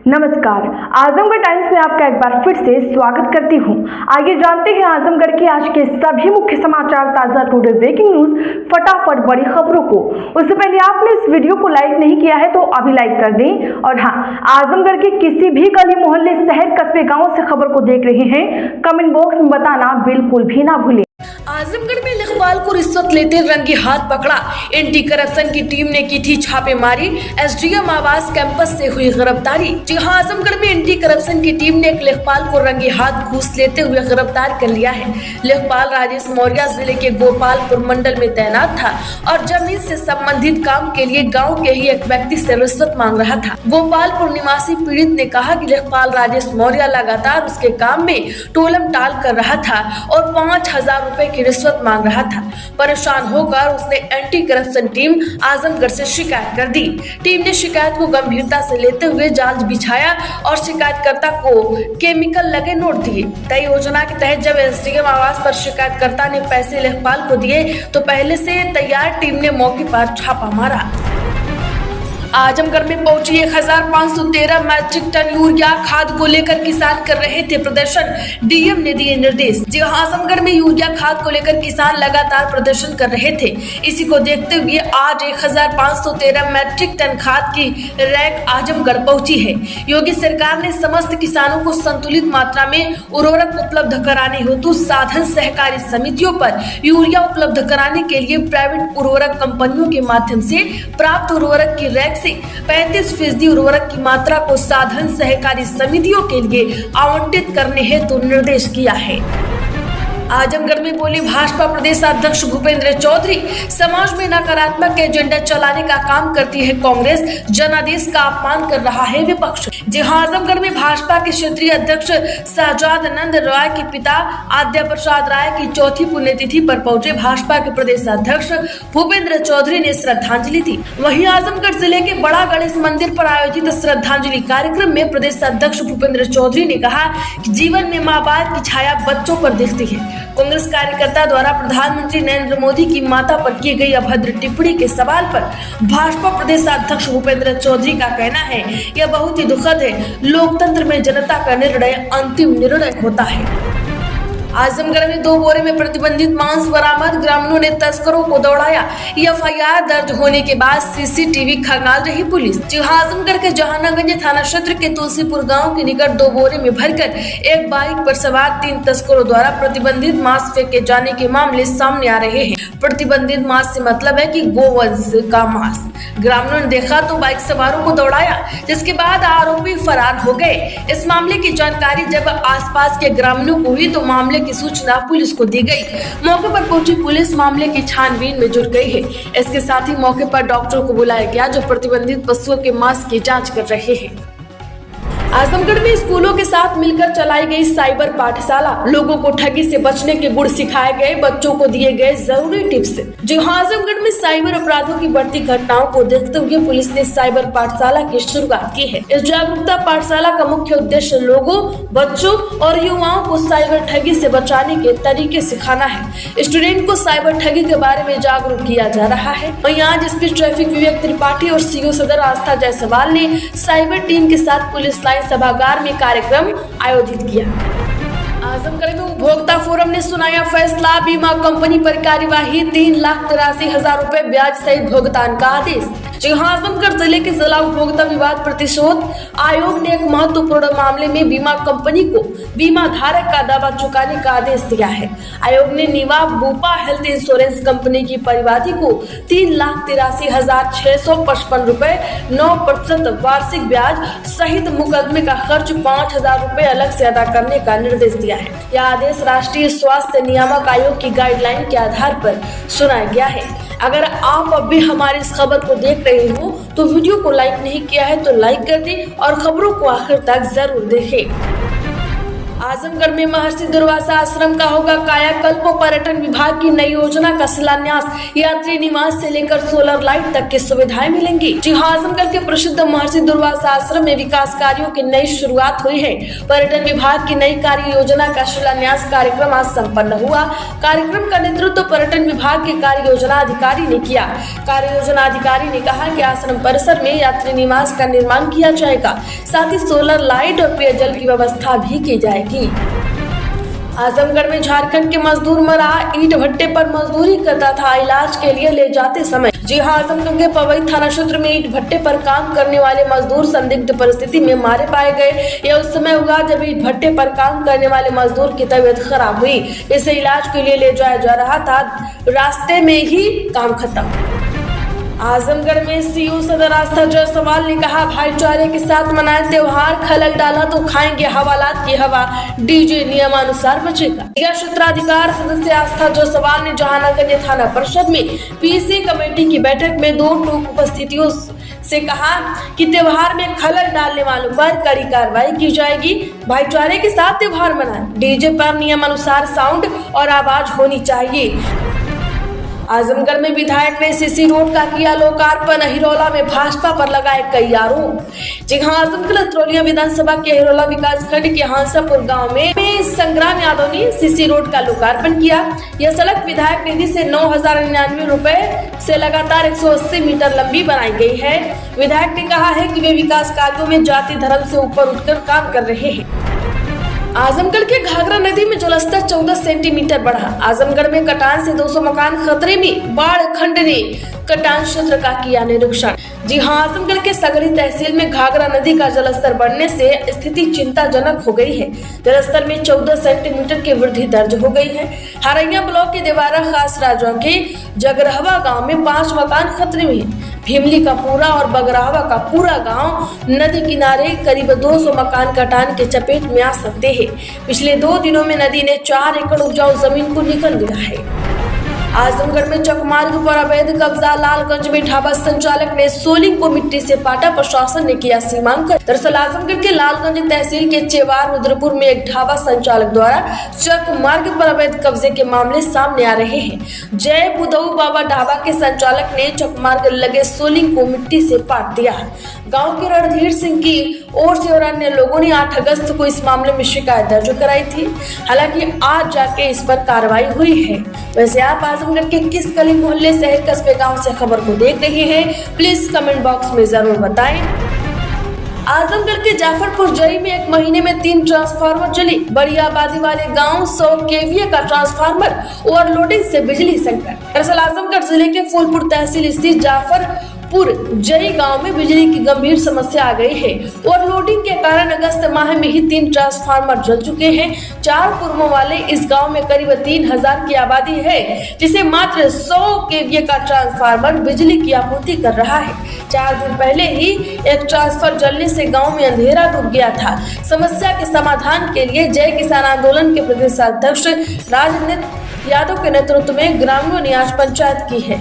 नमस्कार, आजमगढ़ टाइम्स में आपका एक बार फिर से स्वागत करती हूं। आइए जानते हैं आजमगढ़ के आज के सभी मुख्य समाचार, ताजा टुडे ब्रेकिंग न्यूज, फटाफट बड़ी खबरों को। उससे पहले आपने इस वीडियो को लाइक नहीं किया है तो अभी लाइक कर दें। और हाँ, आजमगढ़ के किसी भी गली मोहल्ले, शहर, कस्बे, गाँव से खबर को देख रहे हैं, कमेंट बॉक्स में बताना बिल्कुल भी ना भूलें। आजमगढ़ में लेखपाल को रिश्वत लेते रंगे हाथ पकड़ा। एंटी करप्शन की टीम ने की थी छापेमारी। एसडीएम आवास कैंपस से हुई गिरफ्तारी। जी हां, आजमगढ़ में एंटी करप्शन की टीम ने एक लेखपाल को रंगे हाथ घूस लेते हुए गिरफ्तार कर लिया है। लेखपाल राजेश मौर्य जिले के गोपालपुर मंडल में तैनात था और जमीन से संबंधित काम के लिए गाँव के ही एक व्यक्ति से रिश्वत मांग रहा था। गोपालपुर निवासी पीड़ित ने कहा कि लेखपाल राजेश मौर्य लगातार उसके काम में टोलम टाल कर रहा था और 5,000 रुपए की रिश्वत मांग रहा था। परेशान होकर उसने एंटी करप्शन टीम आजमगढ़ से शिकायत कर दी। टीम ने शिकायत को गंभीरता से लेते हुए जाल बिछाया और शिकायतकर्ता को केमिकल लगे नोट दिए। तय योजना के तहत जब एसडीएम आवास पर शिकायतकर्ता ने पैसे लेखपाल को दिए तो पहले से तैयार टीम ने मौके पर छापा मारा। आजमगढ़ में पहुंची 1,513 मैट्रिक टन यूरिया खाद को लेकर किसान कर रहे थे प्रदर्शन। डीएम ने दिए निर्देश। जी हां, आजमगढ़ में यूरिया खाद को लेकर किसान लगातार प्रदर्शन कर रहे थे। इसी को देखते हुए आज 1,513 मैट्रिक टन खाद की रैक आजमगढ़ पहुंची है। योगी सरकार ने समस्त किसानों को संतुलित मात्रा में उर्वरक उपलब्ध कराने हेतु साधन सहकारी समितियों पर यूरिया उपलब्ध कराने के लिए प्राइवेट उर्वरक कंपनियों के माध्यम से प्राप्त उर्वरक की रैक से 35% उर्वरक की मात्रा को साधन सहकारी समितियों के लिए आवंटित करने हेतु निर्देश किया है। आजमगढ़ में बोले भाजपा प्रदेश अध्यक्ष भूपेंद्र चौधरी, समाज में नकारात्मक एजेंडा चलाने का काम करती है कांग्रेस, जनादेश का अपमान कर रहा है विपक्ष। जी हां, आजमगढ़ में भाजपा के क्षेत्रीय अध्यक्ष शहजादानंद राय के पिता आद्या प्रसाद राय की चौथी पुण्यतिथि पर पहुंचे भाजपा के प्रदेश अध्यक्ष भूपेंद्र चौधरी ने श्रद्धांजलि दी। वहीं आजमगढ़ जिले के बड़ा गणेश मंदिर पर आयोजित श्रद्धांजलि कार्यक्रम में प्रदेश अध्यक्ष भूपेंद्र चौधरी ने कहा कि जीवन में माँ बाप की छाया बच्चों पर दिखती है। कांग्रेस कार्यकर्ता द्वारा प्रधानमंत्री नरेंद्र मोदी की माता पर की गई अभद्र टिप्पणी के सवाल पर भाजपा प्रदेश अध्यक्ष भूपेंद्र चौधरी का कहना है, यह बहुत ही दुखद है। लोकतंत्र में जनता का निर्णय अंतिम निर्णय होता है। आजमगढ़ में 2 बोरे में प्रतिबंधित मांस बरामद। ग्रामीणों ने तस्करों को दौड़ाया। एफआईआर दर्ज होने के बाद सीसीटीवी खंगाल रही पुलिस। आजमगढ़ के जहानागंज थाना क्षेत्र के तुलसीपुर गांव के निकट 2 बोरे में भरकर एक बाइक पर सवार 3 तस्करों द्वारा प्रतिबंधित मांस फेंके जाने के मामले सामने आ रहे हैं। प्रतिबंधित मांस से मतलब है कि गोवंश का मांस। ग्रामीणों ने देखा तो बाइक सवारों को दौड़ाया, जिसके बाद आरोपी फरार हो गए। इस मामले की जानकारी जब आसपास के ग्रामीणों को हुई तो मामले की सूचना पुलिस को दी गई। मौके पर पहुंची पुलिस मामले की छानबीन में जुट गई है। इसके साथ ही मौके पर डॉक्टरों को बुलाया गया जो प्रतिबंधित पशुओं के मांस की जांच कर रहे हैं। आजमगढ़ में स्कूलों के साथ मिलकर चलाई गई साइबर पाठशाला। लोगों को ठगी से बचने के गुर सिखाए गए, बच्चों को दिए गए जरूरी टिप्स। जी हां, आजमगढ़ में साइबर अपराधों की बढ़ती घटनाओं को देखते हुए पुलिस ने साइबर पाठशाला की शुरुआत की है। इस जागरूकता पाठशाला का मुख्य उद्देश्य लोगों, बच्चों और युवाओं को साइबर ठगी से बचाने के तरीके सिखाना है। स्टूडेंट को साइबर ठगी के बारे में जागरूक किया जा रहा है। वहीं आज एसपी ट्रैफिक विवेक त्रिपाठी और सीओ सदर आस्था जायसवाल ने साइबर टीम के साथ पुलिस लाइन सभागार में कार्यक्रम आयोजित किया। आजमगढ़ में उपभोक्ता फोरम ने सुनाया फैसला। बीमा कंपनी पर कार्यवाही, 3,83,000 रुपए ब्याज सहित भुगतान का आदेश। आजमगढ़ जिले के जिला उपभोक्ता विवाद प्रतिशोध आयोग ने एक महत्वपूर्ण मामले में बीमा कंपनी को बीमा धारक का दावा चुकाने का आदेश दिया है। आयोग ने निवा बूपा हेल्थ इंश्योरेंस कंपनी की परिवादी को 3,83,655 रुपए 9% वार्षिक ब्याज सहित मुकदमे का खर्च 5,000 रुपए अलग से अदा करने का निर्देश दिया है। यह आदेश राष्ट्रीय स्वास्थ्य नियामक आयोग की गाइडलाइन के आधार पर सुनाया गया है। अगर आप अब भी हमारी इस खबर को देख रहे हो तो वीडियो को लाइक नहीं किया है तो लाइक कर दें और खबरों को आखिर तक जरूर देखें। आजमगढ़ में महर्षि दुर्वासा आश्रम का होगा कायाकल्प। पर्यटन विभाग की नई योजना का शिलान्यास। यात्री निवास से लेकर सोलर लाइट तक की सुविधाएं मिलेंगी। जी हां, आजमगढ़ के प्रसिद्ध महर्षि दुर्वासा आश्रम में विकास कार्यों की नई शुरुआत हुई है। पर्यटन विभाग की नई कार्य योजना का शिलान्यास कार्यक्रम आज संपन्न हुआ। कार्यक्रम का नेतृत्व पर्यटन विभाग के कार्य योजना अधिकारी ने किया। कार्य योजना अधिकारी ने कहा कि आश्रम परिसर में यात्री निवास का निर्माण किया जाएगा, साथ ही सोलर लाइट और पेयजल की व्यवस्था भी की जाएगी। आजमगढ़ में झारखंड के मजदूर मरा। ईंट भट्टे पर मजदूरी करता था, इलाज के लिए ले जाते समय। जी हां, आजमगढ़ के पवई थाना क्षेत्र में ईंट भट्टे पर काम करने वाले मजदूर संदिग्ध परिस्थिति में मारे पाए गए। यह उस समय हुआ जब ईंट भट्टे पर काम करने वाले मजदूर की तबीयत खराब हुई। इसे इलाज के लिए ले जाया जा रहा था, रास्ते में ही काम खत्म। आजमगढ़ में सीओ सदर आस्था जायसवाल ने कहा, भाईचारे के साथ मनाए त्योहार, खलक डाला तो खाएंगे हवालात की हवा, डीजे नियमानुसार बचेगा। यह क्षेत्राधिकार सदस्य आस्था जायसवाल ने जहानागंज थाना परिषद में पीसी कमेटी की बैठक में 2 टोक उपस्थितियों से कहा कि त्योहार में खलल डालने वालों पर कड़ी कार्रवाई की जाएगी। भाईचारे के साथ त्योहार मनाएं, डीजे पर नियमानुसार साउंड और आवाज होनी चाहिए। आजमगढ़ में विधायक ने सीसी रोड का किया लोकार्पण। हिरोला में भाजपा पर लगाए कई आरोप। जी हां, आजमगढ़ अत्रोलिया विधानसभा के हिरोला विकास खंड के हांसापुर गांव में संग्राम यादव ने सीसी रोड का लोकार्पण किया। यह सड़क विधायक निधि से 9,099 रुपए से लगातार 180 मीटर लंबी बनाई गई है। विधायक ने कहा है कि वे विकास कार्यों में जाति धर्म से ऊपर उठकर काम कर रहे हैं। आजमगढ़ के घाघरा नदी में जलस्तर 14 सेंटीमीटर बढ़ा। आजमगढ़ में कटान से 200 मकान खतरे में। बाढ़ खंड ने कटान क्षेत्र का किया निरीक्षण। जी हां, आजमगढ़ के सगरी तहसील में घाघरा नदी का जलस्तर बढ़ने से स्थिति चिंताजनक हो गई है। जलस्तर में 14 सेंटीमीटर की वृद्धि दर्ज हो गई है। हरैया ब्लॉक के देवारा खास राजवा के जगरहवा गांव में 5 मकान खतरे में है। भीमली का पूरा और बगरावा का पूरा गांव नदी किनारे करीब 200 मकान कटान के चपेट में आ सकते हैं। पिछले 2 दिनों में नदी ने 4 एकड़ उपजाऊ जमीन को निकल दिया है। आजमगढ़ में चकमार्ग पर अवैध कब्जा। लालगंज में ढाबा संचालक ने सोलिंग को मिट्टी से पाटा, प्रशासन ने किया सीमांकन। दरअसल आजमगढ़ के लालगंज तहसील के चेवार रुद्रपुर में एक ढाबा संचालक द्वारा चकमार्ग पर अवैध कब्जे के मामले सामने आ रहे हैं। जय बुदऊ बाबा ढाबा के संचालक ने चकमार्ग लगे सोलिंग को मिट्टी से पाट दिया। गाँव के रणधीर सिंह की ओर से और अन्य लोगों ने 8 अगस्त को इस मामले में शिकायत दर्ज कराई थी। हालांकि आज जाके इस पर कार्रवाई हुई है। वैसे आप आजमगढ़ के किस गली मोहल्ले शहर कस्बे गांव से खबर को देख रहे हैं, प्लीज कमेंट बॉक्स में जरूर बताएं। आजमगढ़ के जाफरपुर जई में 1 महीने में 3 ट्रांसफार्मर जली। बड़ी आबादी वाले गांव 100 केवीए का ट्रांसफार्मर ओवरलोडिंग से बिजली संकट। दरअसल आजमगढ़ जिले के फूलपुर तहसील स्थित जाफरपुर जई गांव में बिजली की गंभीर समस्या आ गई है। ओवरलोडिंग के कारण अगस्त माह में ही 3 ट्रांसफार्मर जल चुके हैं। 4 कुर्मों वाले इस गांव में करीब 3000 की आबादी है, जिसे मात्र 100 केवीए का ट्रांसफार्मर बिजली की आपूर्ति कर रहा है। 4 दिन पहले ही एक ट्रांसफार्मर जलने से गांव में अंधेरा डूब गया था। समस्या के समाधान के लिए जय किसान आंदोलन के प्रदेश अध्यक्ष राजनीत यादव के नेतृत्व में ग्रामीणों ने आज पंचायत की है।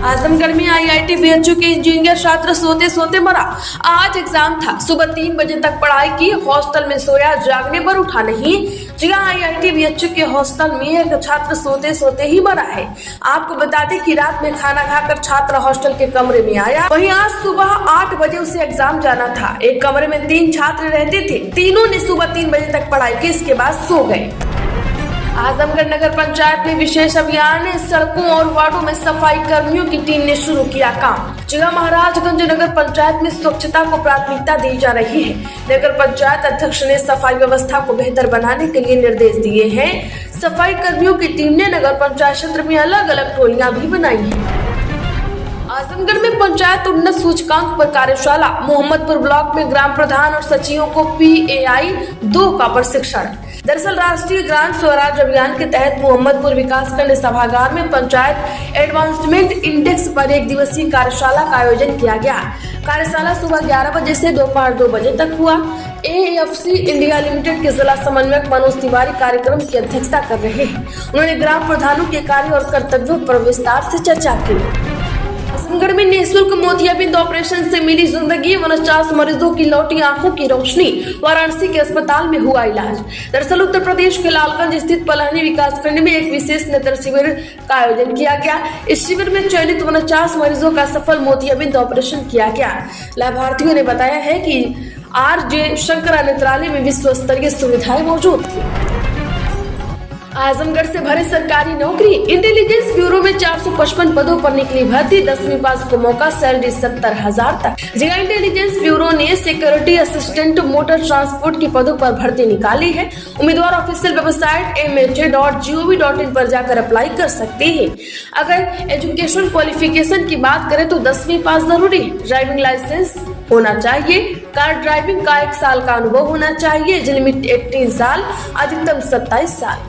आजमगढ़ में IIT BHU के इंजीनियर छात्र सोते सोते मरा। आज एग्जाम था, सुबह 3 बजे तक पढ़ाई की, हॉस्टल में सोया, जागने पर उठा नहीं। जी हां, IIT BHU के हॉस्टल में एक छात्र सोते सोते ही मरा है। आपको बता दें कि रात में खाना खाकर छात्र हॉस्टल के कमरे में आया। वहीं आज सुबह 8 बजे उसे एग्जाम जाना था। एक कमरे में 3 छात्र रहते थे। तीनों ने सुबह 3 बजे तक पढ़ाई की, इसके बाद सो गए। आजमगढ़ नगर पंचायत में विशेष अभियान। सड़कों और वार्डों में सफाई कर्मियों की टीम ने शुरू किया काम। जिला महाराजगंज नगर पंचायत में स्वच्छता को प्राथमिकता दी जा रही है। नगर पंचायत अध्यक्ष ने सफाई व्यवस्था को बेहतर बनाने के लिए निर्देश दिए हैं। सफाई कर्मियों की टीम ने नगर पंचायत क्षेत्र में अलग अलग टोलियां भी बनाई है। आजमगढ़ में पंचायत उन्नत सूचकांक पर कार्यशाला। मोहम्मदपुर ब्लॉक में ग्राम प्रधान और सचिवों को PAI 2 का प्रशिक्षण। दरअसल राष्ट्रीय ग्राम स्वराज अभियान के तहत मोहम्मदपुर विकासखंड सभागार में पंचायत एडवांसमेंट इंडेक्स पर 1 दिवसीय कार्यशाला का आयोजन किया गया। कार्यशाला सुबह 11 बजे से दोपहर 2 बजे तक हुआ। AFC इंडिया लिमिटेड के जिला समन्वयक मनोज तिवारी कार्यक्रम की अध्यक्षता कर रहे हैं। उन्होंने ग्राम प्रधानों के कार्य और कर्तव्यों पर विस्तार से चर्चा की। आजमगढ़ में निःशुल्क मोतियाबिंद ऑपरेशन से मिली जिंदगी, 49 मरीजों की लौटी आंखों की रोशनी, वाराणसी के अस्पताल में हुआ इलाज। दरअसल उत्तर प्रदेश के लालगंज स्थित पलानी विकासखंड में एक विशेष नेत्र शिविर का आयोजन किया गया। इस शिविर में चयनित 49 मरीजों का सफल मोतियाबिंद ऑपरेशन किया गया। लाभार्थियों ने बताया है कि आरजे शंकरा नेत्रालय में विश्व स्तरीय सुविधाएं मौजूद थी। आजमगढ़ से भरे सरकारी नौकरी, इंटेलिजेंस ब्यूरो में 455 पदों पर निकली भर्ती, 10वीं पास को मौका, सैलरी 70,000 तक। जिला इंटेलिजेंस ब्यूरो ने सिक्योरिटी असिस्टेंट मोटर ट्रांसपोर्ट के पदों पर भर्ती निकाली है। उम्मीदवार ऑफिशियल वेबसाइट mha.gov.in पर जाकर अप्लाई कर सकते हैं। अगर एजुकेशन क्वालिफिकेशन की बात करें तो 10वीं पास जरूरी है, ड्राइविंग लाइसेंस होना चाहिए, कार ड्राइविंग का 1 साल का अनुभव होना चाहिए, एज लिमिट 18 साल, अधिकतम 27 साल।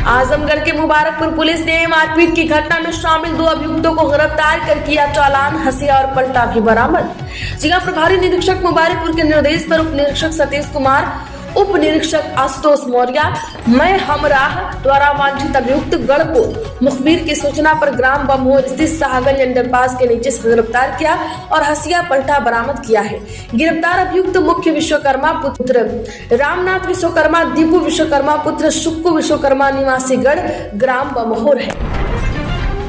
आजमगढ़ के मुबारकपुर पुलिस ने मारपीट की घटना में शामिल 2 अभियुक्तों को गिरफ्तार कर किया चालान, हसिया और पलटा भी बरामद। जिला प्रभारी निरीक्षक मुबारकपुर के निर्देश पर उप निरीक्षक सतीश कुमार, उप निरीक्षक आशुतोष मौर्य, मैं हमराह द्वारा वांछित अभियुक्त गढ़ को मुखबिर की सूचना पर ग्राम बमहोर स्थित शाहगंज अंडरपास के नीचे से गिरफ्तार किया और हसिया पलटा बरामद किया है। गिरफ्तार अभियुक्त मुख्य विश्वकर्मा पुत्र रामनाथ विश्वकर्मा, दीपू विश्वकर्मा पुत्र सुक्कू विश्वकर्मा, निवासी गढ़, ग्राम बमहोर है।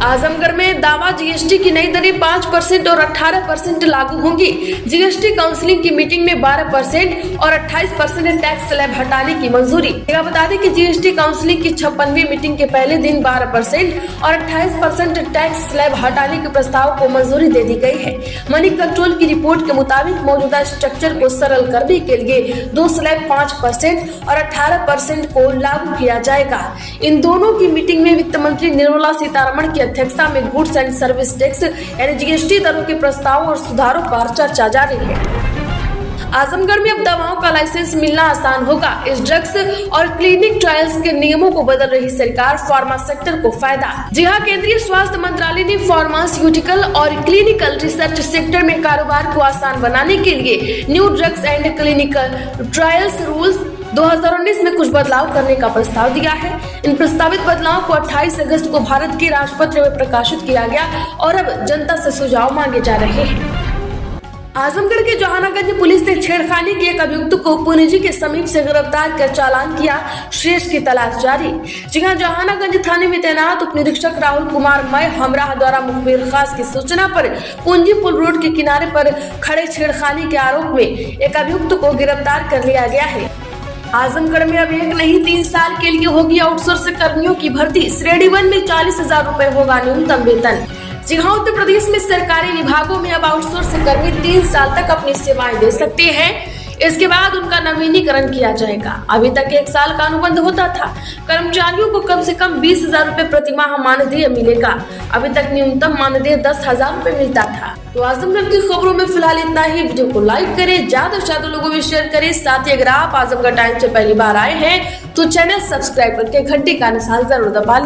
आजमगढ़ में दावा जीएसटी की नई दरें 5% और 18% लागू होंगी। जीएसटी काउंसिलिंग की मीटिंग में 12% और 28% टैक्स स्लैब हटाने की मंजूरी। बता दें कि जीएसटी काउंसिलिंग की 56वीं मीटिंग के पहले दिन 12% और 28% टैक्स स्लैब हटाने के प्रस्ताव को मंजूरी दे दी गई है। मनी कंट्रोल की रिपोर्ट के मुताबिक मौजूदा स्ट्रक्चर को सरल करने के लिए 2 स्लैब 5% और 18% को लागू किया जाएगा। इन दोनों की मीटिंग में वित्त मंत्री निर्मला सीतारमण की अध्यक्षता में गुड्स एंड सर्विस टैक्स यानी जीएसटी दरों के प्रस्ताव और सुधारों पर चर्चा जारी है। आजमगढ़ में अब दवाओं का लाइसेंस मिलना आसान होगा। इस ड्रग्स और क्लिनिक ट्रायल्स के नियमों को बदल रही सरकार, फार्मा सेक्टर को फायदा। जी हां, केंद्रीय स्वास्थ्य मंत्रालय ने फार्मास्यूटिकल और क्लिनिकल रिसर्च सेक्टर में कारोबार को आसान बनाने के लिए new drugs and clinical trials rules 2019 में कुछ बदलाव करने का प्रस्ताव दिया है। इन प्रस्तावित बदलावों को 28 अगस्त को भारत के राजपत्र में प्रकाशित किया गया और अब जनता से सुझाव मांगे जा रहे हैं। आजमगढ़ के जहानागंज पुलिस ने छेड़खानी के एक अभियुक्त को पुनिजी के समीप से गिरफ्तार कर चालान किया, शेष की तलाश जारी। जहानागंज थाने में तैनात उप निरीक्षक राहुल कुमार मैं हमराह द्वारा मुखबिर खास की सूचना पर पूंजी पुल रोड के किनारे पर खड़े छेड़खानी के आरोप में एक अभियुक्त को गिरफ्तार कर लिया गया है। आजमगढ़ में अब 1 नहीं 3 साल के लिए होगी आउटसोर्स कर्मियों की भर्ती। श्रेणी 1 में 40,000 रुपए होगा न्यूनतम वेतन। जी हां, उत्तर प्रदेश में सरकारी विभागों में अब आउटसोर्स कर्मी 3 साल तक अपनी सेवाएं दे सकते हैं। इसके बाद उनका नवीनीकरण किया जाएगा। अभी तक 1 साल का अनुबंध होता था। कर्मचारियों को कम से कम 20,000 रुपए प्रतिमाह मानदेय मिलेगा। अभी तक न्यूनतम मानदेय 10,000 रुपए मिलता था। तो आजमगढ़ की खबरों में फिलहाल इतना ही। वीडियो को लाइक करें, ज्यादा से ज्यादा लोगों में शेयर करें। साथ ही अगर आप आजमगढ़ टाइम्स से पहली बार आए हैं तो चैनल सब्सक्राइब करके घंटी का निशान जरूर दबा लें।